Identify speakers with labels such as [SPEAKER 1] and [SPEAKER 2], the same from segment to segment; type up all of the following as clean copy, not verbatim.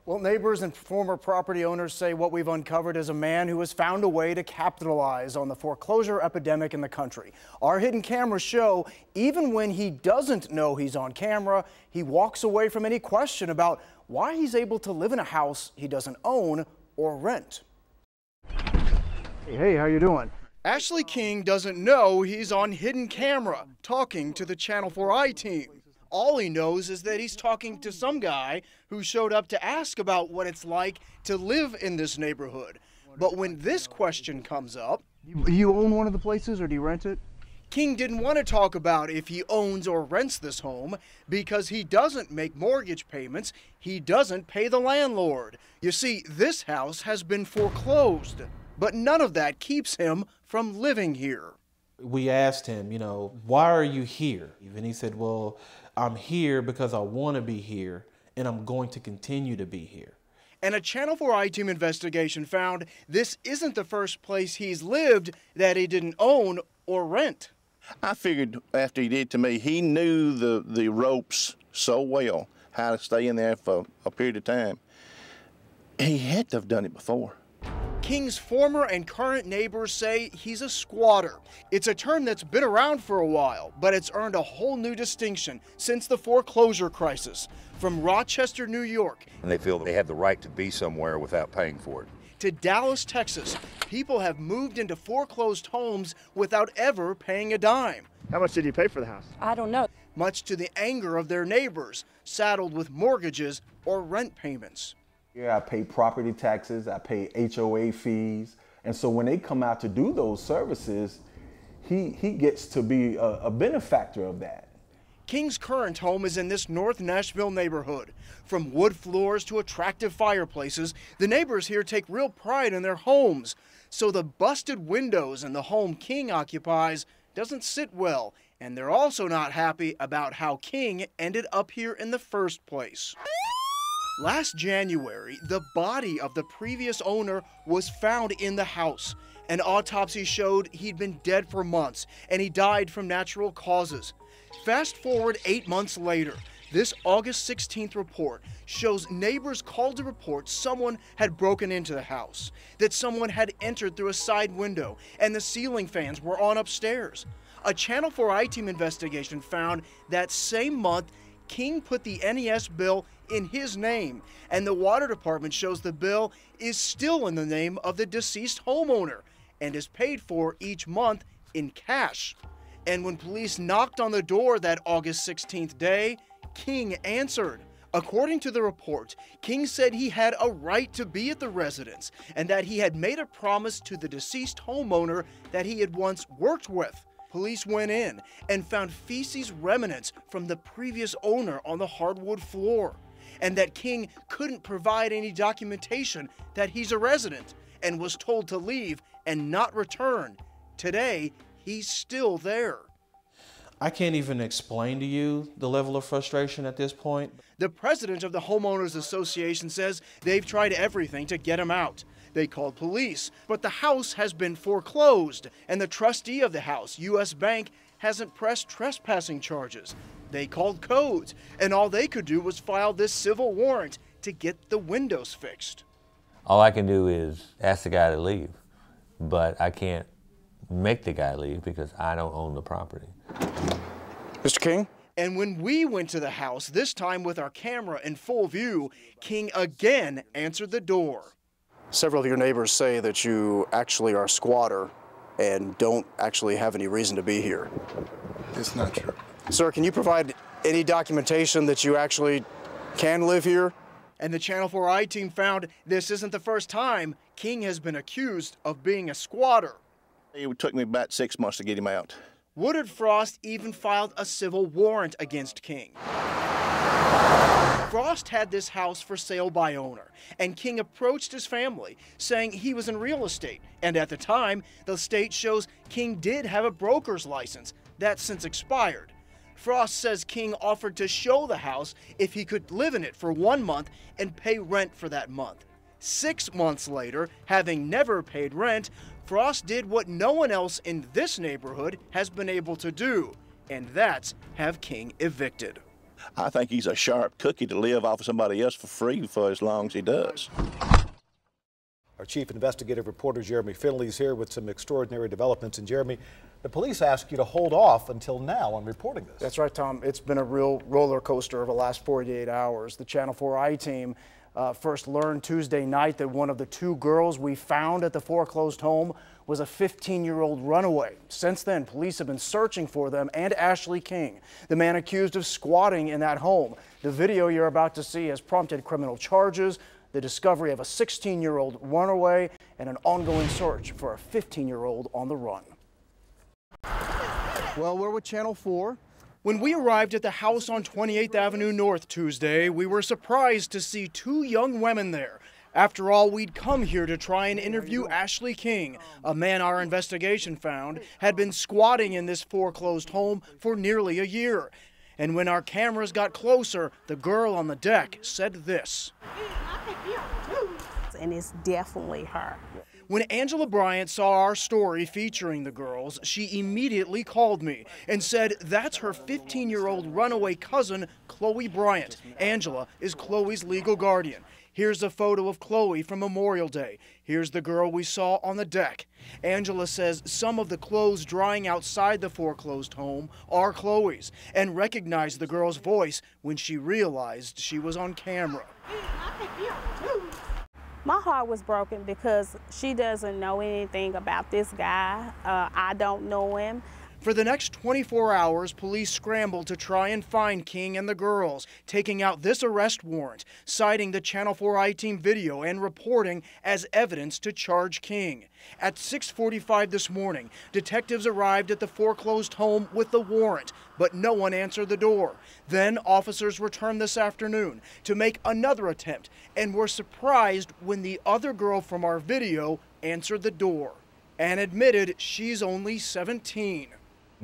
[SPEAKER 1] Well, neighbors and former property owners say what we've uncovered is a man who has found a way to capitalize on the foreclosure epidemic in the country. Our hidden cameras show even when he doesn't know he's on camera, he walks away from any question about why he's able to live in a house he doesn't own or rent. Hey, how you doing? Ashley King doesn't know he's on hidden camera talking to the Channel 4i team. All he knows is that he's talking to some guy who showed up to ask about what it's like to live in this neighborhood. But when this question comes up... You own one of the places or do you rent it? King didn't want to talk about if he owns or rents this home because he doesn't make mortgage payments. He doesn't pay the landlord. You see, this house has been foreclosed, but none of that keeps him from living here.
[SPEAKER 2] We asked him, why are you here? And he said, well, I'm here because I want to be here, and I'm going to continue to be here.
[SPEAKER 1] And a Channel 4i team investigation found this isn't the first place he's lived that he didn't own or rent.
[SPEAKER 3] I figured after he did to me, he knew the ropes so well, how to stay in there for a period of time. He had to have done it before.
[SPEAKER 1] King's former and current neighbors say he's a squatter. It's a term that's been around for a while, but it's earned a whole new distinction since the foreclosure crisis. From Rochester, New York,
[SPEAKER 4] and they feel they have the right to be somewhere without paying for it,
[SPEAKER 1] to Dallas, Texas, people have moved into foreclosed homes without ever paying a dime.
[SPEAKER 5] How much did you pay for the house?
[SPEAKER 6] I don't know.
[SPEAKER 1] Much to the anger of their neighbors, saddled with mortgages or rent payments.
[SPEAKER 7] Yeah, I pay property taxes, I pay HOA fees, and so when they come out to do those services, he gets to be a benefactor of that.
[SPEAKER 1] King's current home is in this North Nashville neighborhood. From wood floors to attractive fireplaces, the neighbors here take real pride in their homes. So the busted windows in the home King occupies doesn't sit well, and they're also not happy about how King ended up here in the first place. Last January, the body of the previous owner was found in the house. An autopsy showed he'd been dead for months, and he died from natural causes. Fast forward 8 months later, this August 16th report shows neighbors called to report someone had broken into the house, that someone had entered through a side window, and the ceiling fans were on upstairs. A Channel 4i team investigation found that same month, King put the NES bill in his name, and the water department shows the bill is still in the name of the deceased homeowner and is paid for each month in cash. And when police knocked on the door that August 16th day, King answered. According to the report, King said he had a right to be at the residence and that he had made a promise to the deceased homeowner that he had once worked with. Police went in and found feces remnants from the previous owner on the hardwood floor, and that King couldn't provide any documentation that he's a resident and was told to leave and not return. Today, he's still there.
[SPEAKER 2] I can't even explain to you the level of frustration at this point.
[SPEAKER 1] The president of the Homeowners Association says they've tried everything to get him out. They called police, but the house has been foreclosed, and the trustee of the house, U.S. Bank, hasn't pressed trespassing charges. They called codes, and all they could do was file this civil warrant to get the windows fixed.
[SPEAKER 8] All I can do is ask the guy to leave, but I can't make the guy leave because I don't own the property.
[SPEAKER 1] Mr. King? And when we went to the house, this time with our camera in full view, King again answered the door. Several of your neighbors say that you actually are a squatter and don't actually have any reason to be here.
[SPEAKER 9] It's not true.
[SPEAKER 1] Sir, can you provide any documentation that you actually can live here? And the Channel 4i team found this isn't the first time King has been accused of being a squatter.
[SPEAKER 3] It took me about 6 months to get him out.
[SPEAKER 1] Woodard Frost even filed a civil warrant against King. Frost had this house for sale by owner, and King approached his family, saying he was in real estate. And at the time, the state shows King did have a broker's license. That's since expired. Frost says King offered to show the house if he could live in it for 1 month and pay rent for that month. 6 months later, having never paid rent, Frost did what no one else in this neighborhood has been able to do, and that's have King evicted.
[SPEAKER 3] I think he's a sharp cookie to live off of somebody else for free for as long as he does.
[SPEAKER 5] Our chief investigative reporter Jeremy Finley is here with some extraordinary developments. And Jeremy, the police asked you to hold off until now on reporting this.
[SPEAKER 1] That's right, Tom. It's been a real roller coaster over the last 48 hours. The Channel 4i team first learned Tuesday night that one of the two girls we found at the foreclosed home was a 15-year-old runaway. Since then, police have been searching for them and Ashley King, the man accused of squatting in that home. The video you're about to see has prompted criminal charges, the discovery of a 16-year-old runaway, and an ongoing search for a 15-year-old on the run. Well, we're with Channel 4. When we arrived at the house on 28th Avenue North Tuesday, we were surprised to see two young women there. After all, we'd come here to try and interview Ashley King, a man our investigation found had been squatting in this foreclosed home for nearly a year. And when our cameras got closer, the girl on the deck said this.
[SPEAKER 6] And it's definitely her.
[SPEAKER 1] When Angela Bryant saw our story featuring the girls, she immediately called me and said that's her 15-year-old runaway cousin, Chloe Bryant. Angela is Chloe's legal guardian. Here's a photo of Chloe from Memorial Day. Here's the girl we saw on the deck. Angela says some of the clothes drying outside the foreclosed home are Chloe's and recognized the girl's voice when she realized she was on camera.
[SPEAKER 6] My heart was broken because she doesn't know anything about this guy. I don't know him.
[SPEAKER 1] For the next 24 hours, police scrambled to try and find King and the girls, taking out this arrest warrant, citing the Channel 4i team video and reporting as evidence to charge King. At 6:45 this morning, detectives arrived at the foreclosed home with the warrant, but no one answered the door. Then officers returned this afternoon to make another attempt and were surprised when the other girl from our video answered the door and admitted she's only 17.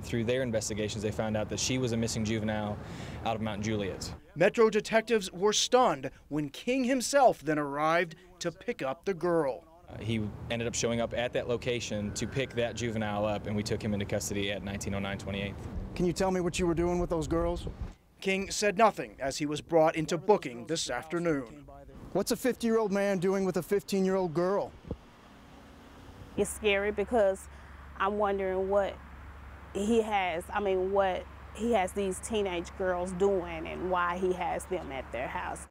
[SPEAKER 10] Through their investigations, they found out that she was a missing juvenile out of Mount Juliet.
[SPEAKER 1] Metro detectives were stunned when King himself then arrived to pick up the girl.
[SPEAKER 10] He ended up showing up at that location to pick that juvenile up, and we took him into custody at 1909 28th.
[SPEAKER 1] Can you tell me what you were doing with those girls? King said nothing as he was brought into booking this afternoon. What's a 50-year-old man doing with a 15-year-old girl?
[SPEAKER 6] It's scary because I'm wondering what he has these teenage girls doing and why he has them at their house.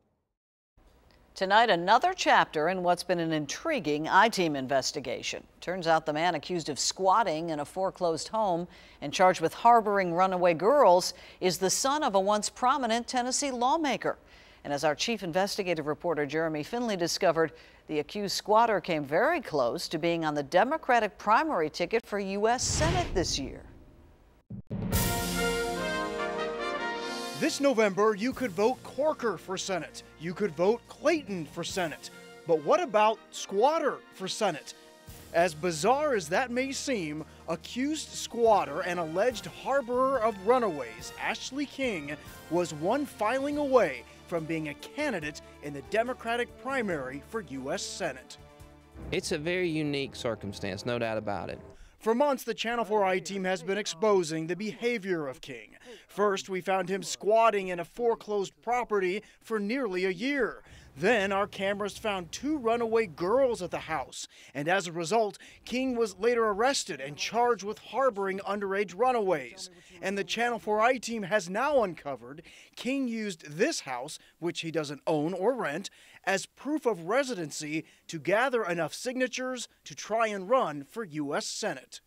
[SPEAKER 11] Tonight, another chapter in what's been an intriguing I-team investigation. Turns out the man accused of squatting in a foreclosed home and charged with harboring runaway girls is the son of a once prominent Tennessee lawmaker. And as our chief investigative reporter Jeremy Finley discovered, the accused squatter came very close to being on the Democratic primary ticket for U.S. Senate this year.
[SPEAKER 1] This November, you could vote Corker for Senate. You could vote Clayton for Senate. But what about squatter for Senate? As bizarre as that may seem, accused squatter and alleged harborer of runaways, Ashley King, was one filing away from being a candidate in the Democratic primary for U.S. Senate.
[SPEAKER 12] It's a very unique circumstance, no doubt about it.
[SPEAKER 1] For months, the Channel 4i team has been exposing the behavior of King. First, we found him squatting in a foreclosed property for nearly a year. Then, our cameras found two runaway girls at the house. And as a result, King was later arrested and charged with harboring underage runaways. And the Channel 4i team has now uncovered King used this house, which he doesn't own or rent, as proof of residency to gather enough signatures to try and run for U.S. Senate.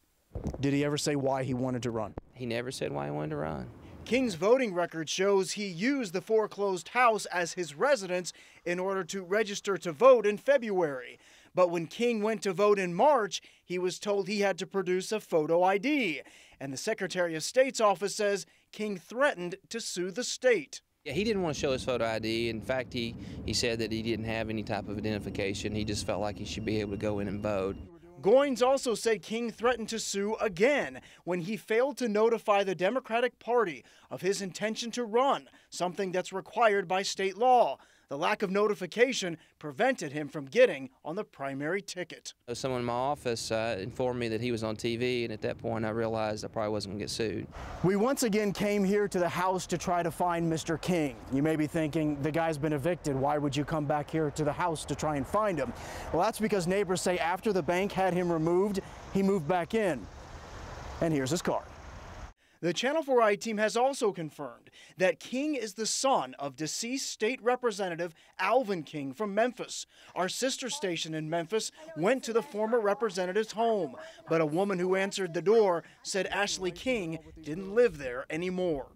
[SPEAKER 1] Did he ever say why he wanted to run?
[SPEAKER 12] He never said why he wanted to run.
[SPEAKER 1] King's voting record shows he used the foreclosed house as his residence in order to register to vote in February. But when King went to vote in March, he was told he had to produce a photo ID. And the Secretary of State's office says King threatened to sue the state.
[SPEAKER 12] Yeah, he didn't want to show his photo ID. In fact, he said that he didn't have any type of identification. He just felt like he should be able to go in and vote.
[SPEAKER 1] Goins also said King threatened to sue again when he failed to notify the Democratic Party of his intention to run, something that's required by state law. The lack of notification prevented him from getting on the primary ticket.
[SPEAKER 12] Someone in my office informed me that he was on TV, and at that point I realized I probably wasn't going to get sued.
[SPEAKER 1] We once again came here to the house to try to find Mr. King. You may be thinking, the guy's been evicted. Why would you come back here to the house to try and find him? Well, that's because neighbors say after the bank had him removed, he moved back in. And here's his card. The Channel 4i team has also confirmed that King is the son of deceased State Representative Alvin King from Memphis. Our sister station in Memphis went to the former representative's home, but a woman who answered the door said Ashley King didn't live there anymore.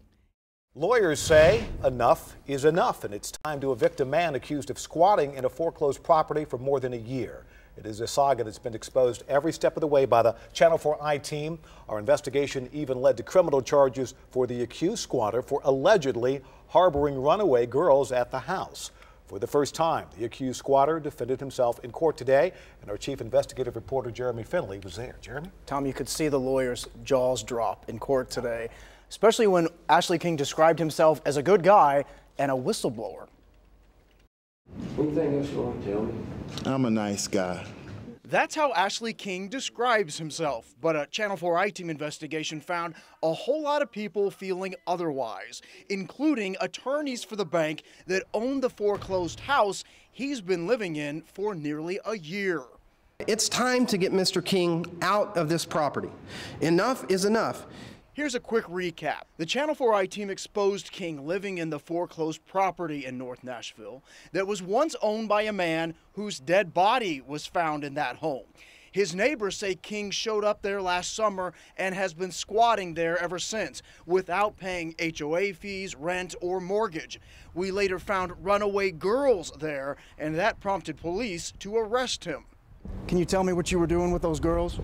[SPEAKER 5] Lawyers say enough is enough, and it's time to evict a man accused of squatting in a foreclosed property for more than a year. It is a saga that's been exposed every step of the way by the Channel 4i team. Our investigation even led to criminal charges for the accused squatter for allegedly harboring runaway girls at the house. For the first time, the accused squatter defended himself in court today, and our chief investigative reporter Jeremy Finley was there. Jeremy?
[SPEAKER 1] Tom, you could see the lawyers' jaws drop in court today, especially when Ashley King described himself as a good guy and a whistleblower.
[SPEAKER 13] What do you think else you want to tell me?
[SPEAKER 9] I'm a nice guy.
[SPEAKER 1] That's how Ashley King describes himself, but a Channel 4i team investigation found a whole lot of people feeling otherwise, including attorneys for the bank that owned the foreclosed house he's been living in for nearly a year.
[SPEAKER 14] It's time to get Mr. King out of this property. Enough is enough.
[SPEAKER 1] Here's a quick recap. The Channel 4i team exposed King living in the foreclosed property in North Nashville that was once owned by a man whose dead body was found in that home. His neighbors say King showed up there last summer and has been squatting there ever since without paying HOA fees, rent, or mortgage. We later found runaway girls there, and that prompted police to arrest him. Can you tell me what you were doing with those girls?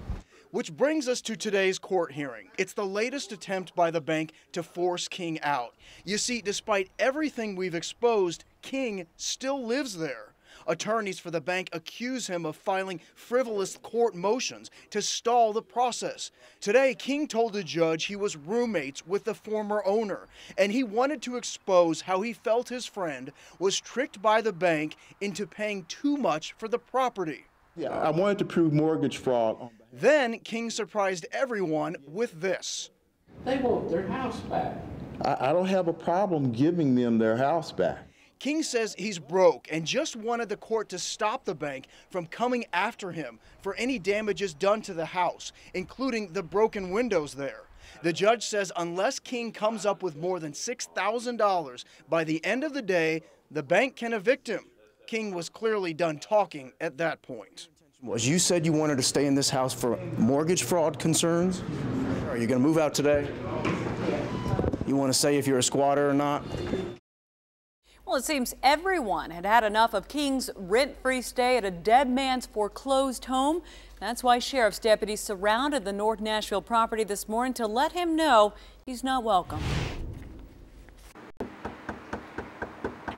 [SPEAKER 1] Which brings us to today's court hearing. It's the latest attempt by the bank to force King out. You see, despite everything we've exposed, King still lives there. Attorneys for the bank accuse him of filing frivolous court motions to stall the process. Today, King told the judge he was roommates with the former owner, and he wanted to expose how he felt his friend was tricked by the bank into paying too much for the property.
[SPEAKER 9] Yeah, I wanted to prove mortgage fraud.
[SPEAKER 1] Then King surprised everyone with this.
[SPEAKER 13] They want their house back.
[SPEAKER 9] I don't have a problem giving them their house back.
[SPEAKER 1] King says he's broke and just wanted the court to stop the bank from coming after him for any damages done to the house, including the broken windows there. The judge says unless King comes up with more than $6,000 by the end of the day, the bank can evict him. King was clearly done talking at that point. You said you wanted to stay in this house for mortgage fraud concerns? Are you going to move out today? You want to say if you're a squatter or not?
[SPEAKER 11] Well, it seems everyone had had enough of King's rent-free stay at a dead man's foreclosed home. That's why sheriff's deputies surrounded the North Nashville property this morning to let him know he's not welcome.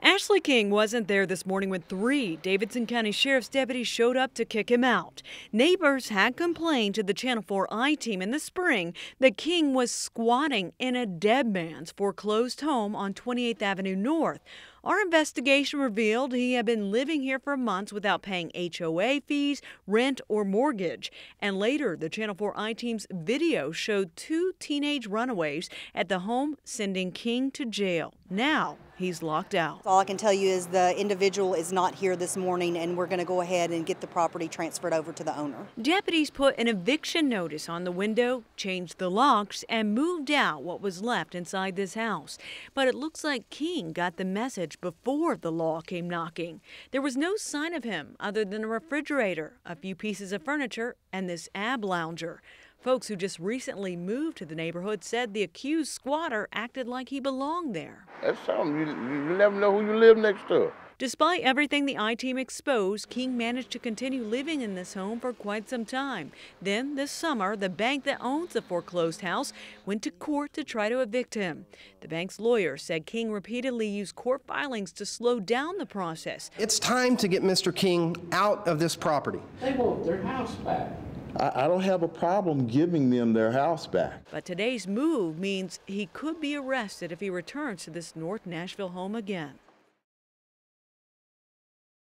[SPEAKER 11] Ashley King wasn't there this morning when 3 Davidson County Sheriff's deputies showed up to kick him out. Neighbors had complained to the Channel 4i team in the spring that King was squatting in a dead man's foreclosed home on 28th Avenue North. Our investigation revealed he had been living here for months without paying HOA fees, rent, or mortgage. And later, the Channel 4i team's video showed 2 teenage runaways at the home, sending King to jail. Now, he's locked out.
[SPEAKER 15] All I can tell you is the individual is not here this morning, and we're going to go ahead and get the property transferred over to the owner.
[SPEAKER 11] Deputies put an eviction notice on the window, changed the locks, and moved out what was left inside this house. But it looks like King got the message before the law came knocking. There was no sign of him other than a refrigerator, a few pieces of furniture, and this ab lounger. Folks who just recently moved to the neighborhood said the accused squatter acted like he belonged there.
[SPEAKER 3] That's something you never know who you live next to.
[SPEAKER 11] Despite everything the I-team exposed, King managed to continue living in this home for quite some time. Then, this summer, the bank that owns the foreclosed house went to court to try to evict him. The bank's lawyer said King repeatedly used court filings to slow down the process.
[SPEAKER 14] It's time to get Mr. King out of this property.
[SPEAKER 13] They want their house back.
[SPEAKER 9] I don't have a problem giving them their house back.
[SPEAKER 11] But today's move means he could be arrested if he returns to this North Nashville home again.